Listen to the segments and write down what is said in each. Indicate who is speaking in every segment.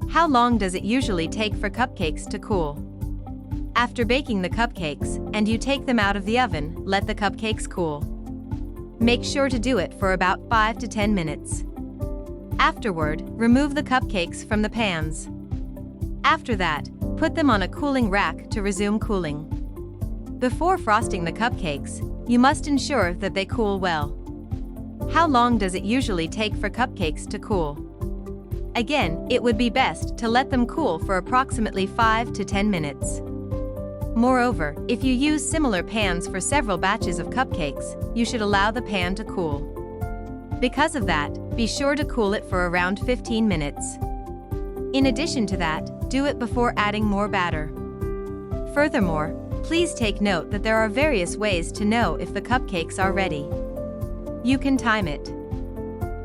Speaker 1: How long does it usually take for cupcakes to cool? After baking the cupcakes, and you take them out of the oven, let the cupcakes cool. Make sure to do it for about 5 to 10 minutes. Afterward, remove the cupcakes from the pans. After that, put them on a cooling rack to resume cooling. Before frosting the cupcakes, you must ensure that they cool well. How long does it usually take for cupcakes to cool? Again, it would be best to let them cool for approximately 5 to 10 minutes. Moreover, if you use similar pans for several batches of cupcakes, you should allow the pan to cool. Because of that, be sure to cool it for around 15 minutes. In addition to that, do it before adding more batter. Furthermore, please take note that there are various ways to know if the cupcakes are ready. You can time it.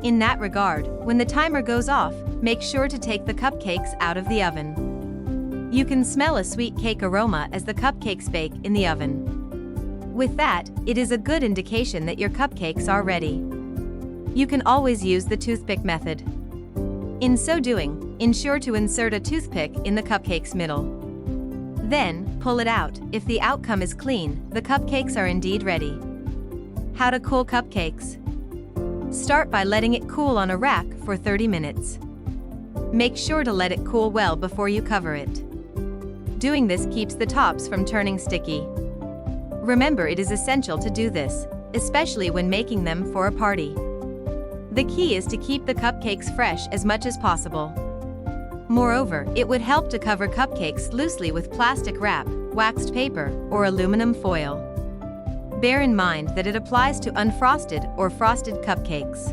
Speaker 1: In that regard, when the timer goes off, make sure to take the cupcakes out of the oven. You can smell a sweet cake aroma as the cupcakes bake in the oven. With that, it is a good indication that your cupcakes are ready. You can always use the toothpick method. In so doing, ensure to insert a toothpick in the cupcake's middle. Then, pull it out. If the outcome is clean, the cupcakes are indeed ready. How to cool cupcakes? Start by letting it cool on a rack for 30 minutes. Make sure to let it cool well before you cover it. Doing this keeps the tops from turning sticky. Remember, it is essential to do this, especially when making them for a party. The key is to keep the cupcakes fresh as much as possible. Moreover, it would help to cover cupcakes loosely with plastic wrap, waxed paper, or aluminum foil. Bear in mind that it applies to unfrosted or frosted cupcakes.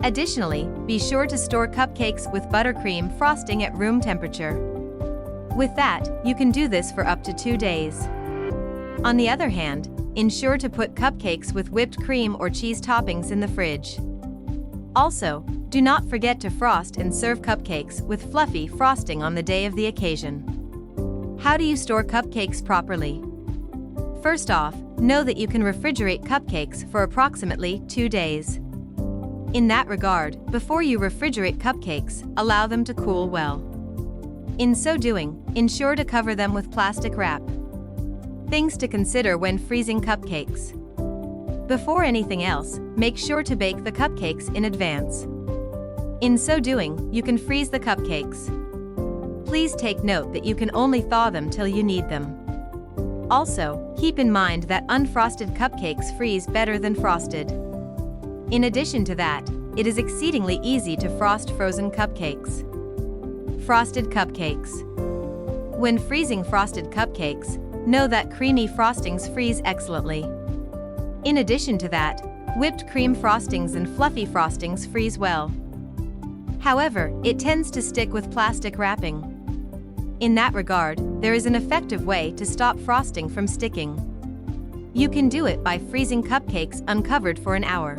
Speaker 1: Additionally, be sure to store cupcakes with buttercream frosting at room temperature. With that, you can do this for up to 2 days. On the other hand, ensure to put cupcakes with whipped cream or cheese toppings in the fridge. Also, do not forget to frost and serve cupcakes with fluffy frosting on the day of the occasion. How do you store cupcakes properly? First off, know that you can refrigerate cupcakes for approximately 2 days. In that regard, before you refrigerate cupcakes, allow them to cool well. In so doing, ensure to cover them with plastic wrap. Things to consider when freezing cupcakes. Before anything else, make sure to bake the cupcakes in advance. In so doing, you can freeze the cupcakes. Please take note that you can only thaw them till you need them. Also, keep in mind that unfrosted cupcakes freeze better than frosted. In addition to that, it is exceedingly easy to frost frozen cupcakes. Frosted cupcakes. When freezing frosted cupcakes, know that creamy frostings freeze excellently. In addition to that, whipped cream frostings and fluffy frostings freeze well. However, it tends to stick with plastic wrapping. In that regard, there is an effective way to stop frosting from sticking. You can do it by freezing cupcakes uncovered for an hour.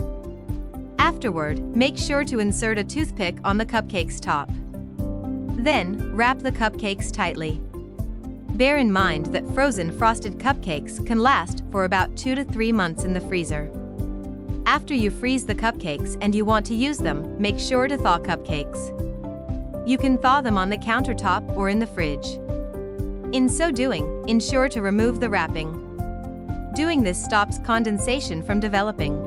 Speaker 1: Afterward, make sure to insert a toothpick on the cupcake's top. Then, wrap the cupcakes tightly. Bear in mind that frozen frosted cupcakes can last for about 2 to 3 months in the freezer. After you freeze the cupcakes and you want to use them, make sure to thaw cupcakes. You can thaw them on the countertop or in the fridge. In so doing, ensure to remove the wrapping. Doing this stops condensation from developing.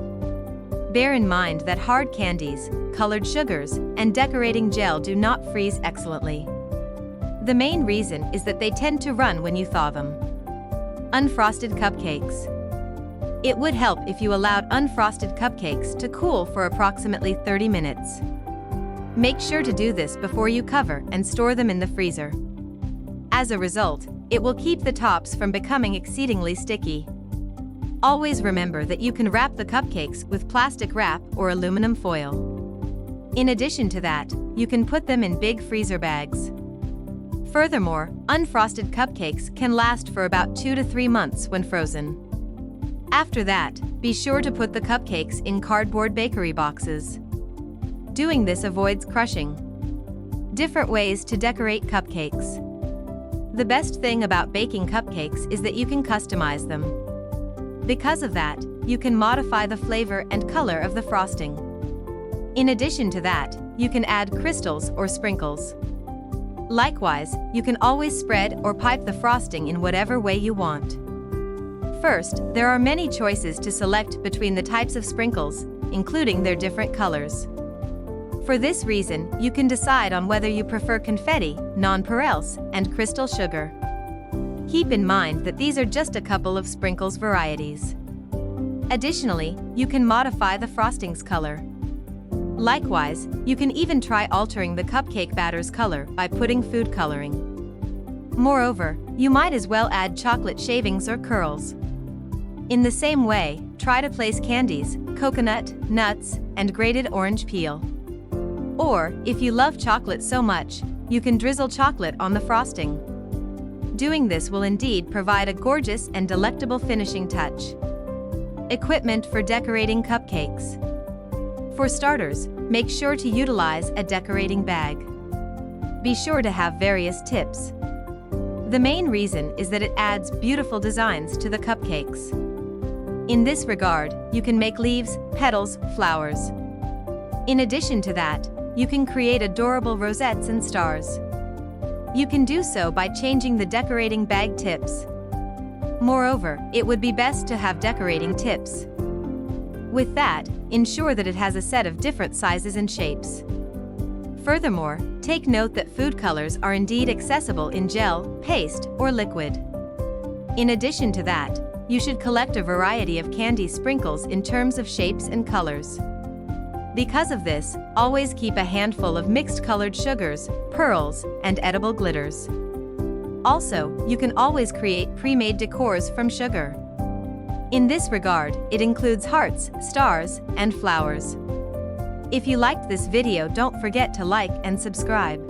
Speaker 1: Bear in mind that hard candies, colored sugars, and decorating gel do not freeze excellently. The main reason is that they tend to run when you thaw them. Unfrosted cupcakes. It would help if you allowed unfrosted cupcakes to cool for approximately 30 minutes. Make sure to do this before you cover and store them in the freezer. As a result, it will keep the tops from becoming exceedingly sticky. Always remember that you can wrap the cupcakes with plastic wrap or aluminum foil. In addition to that, you can put them in big freezer bags. Furthermore, unfrosted cupcakes can last for about 2 to 3 months when frozen. After that, be sure to put the cupcakes in cardboard bakery boxes. Doing this avoids crushing. Different ways to decorate cupcakes. The best thing about baking cupcakes is that you can customize them. Because of that, you can modify the flavor and color of the frosting. In addition to that, you can add crystals or sprinkles. Likewise, you can always spread or pipe the frosting in whatever way you want. First, there are many choices to select between the types of sprinkles, including their different colors. For this reason, you can decide on whether you prefer confetti, nonpareils, and crystal sugar. Keep in mind that these are just a couple of sprinkles varieties. Additionally, you can modify the frosting's color. Likewise, you can even try altering the cupcake batter's color by putting food coloring. Moreover, you might as well add chocolate shavings or curls. In the same way, try to place candies, coconut, nuts, and grated orange peel. Or, if you love chocolate so much, you can drizzle chocolate on the frosting. Doing this will indeed provide a gorgeous and delectable finishing touch. Equipment for decorating cupcakes. For starters, make sure to utilize a decorating bag. Be sure to have various tips. The main reason is that it adds beautiful designs to the cupcakes. In this regard, you can make leaves, petals, flowers. In addition to that, you can create adorable rosettes and stars. You can do so by changing the decorating bag tips. Moreover, it would be best to have decorating tips. With that, ensure that it has a set of different sizes and shapes. Furthermore, take note that food colors are indeed accessible in gel, paste, or liquid. In addition to that, you should collect a variety of candy sprinkles in terms of shapes and colors. Because of this, always keep a handful of mixed colored sugars, pearls, and edible glitters. Also, you can always create pre-made decors from sugar. In this regard, it includes hearts, stars, and flowers. If you liked this video, don't forget to like and subscribe.